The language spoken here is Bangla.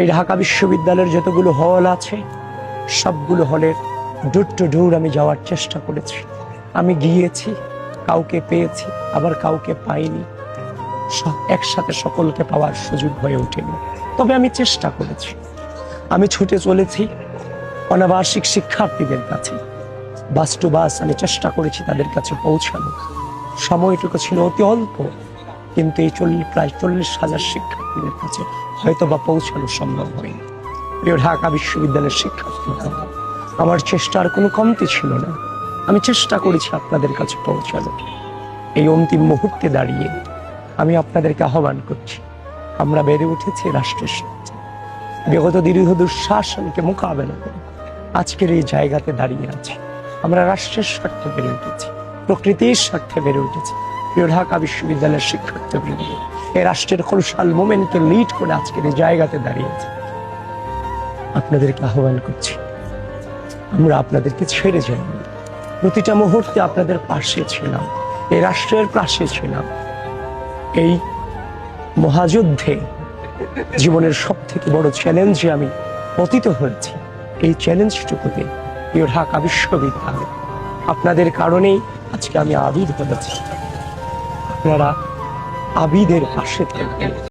এই ঢাকা বিশ্ববিদ্যালয়ের যতগুলো হল আছে সবগুলো হলের ডোর টু ডোর আমি যাওয়ার চেষ্টা করেছি। আমি গিয়েছি, কাউকে পেয়েছি, আবার কাউকে পাইনি। একসাথে সকলকে পাওয়ার সুযোগ হয়ে ওঠেনি, তবে আমি চেষ্টা করেছি। আমি ছুটে চলেছি অনাবাসিক শিক্ষার্থীদের কাছে, বাস টু বাস আমি চেষ্টা করেছি তাদের কাছে পৌঁছানো। সময়টুকু ছিল অতি অল্প, কিন্তু এই প্রায় 40,000 শিক্ষার্থীদের কাছে হয়তো বা পৌঁছানো সম্ভব হয়নি। প্রিয় ঢাকা বিশ্ববিদ্যালয়ের শিক্ষার্থীরা, আমার চেষ্টার কোনো কমতি ছিল না। আমি চেষ্টা করেছি আপনাদের কাছে পৌঁছানো। এই অন্তিম মুহূর্তে দাঁড়িয়ে আমি আপনাদেরকে আহ্বান করছি, আমরা বেড়ে উঠেছি রাষ্ট্রের স্বার্থে। বিগত দীর্ঘ দুঃশাসনকে মোকাবেলা করে আজকের এই জায়গাতে দাঁড়িয়ে আছি। আমরা রাষ্ট্রের স্বার্থে বেড়ে উঠেছি, প্রকৃতির স্বার্থে বেড়ে উঠেছি। প্রিয় ঢাকা বিশ্ববিদ্যালয়ের শিক্ষার্থীবৃন্দ, এই রাষ্ট্রের কলসাল মোমেন্টকে লিড করে আজকের এই জায়গাতে দাঁড়িয়েছে। আপনাদেরকে আহ্বান করছি, আমরা আপনাদেরকে ছেড়ে যাইনি। প্রতিটা মুহূর্তে আপনাদের পাশে ছিলাম, এই রাষ্ট্রের পাশে ছিলাম। এই মহাযুদ্ধে জীবনের সব থেকে বড় চ্যালেঞ্জে আমি পতিত হয়েছি। এই চ্যালেঞ্জটুকুতে প্রিয় ঢাকা বিশ্ববিদ্যালয় আপনাদের কারণেই আজকে আমি আবিদ হয়েছি। আপনারা আবিদের পাশে থাকবেন।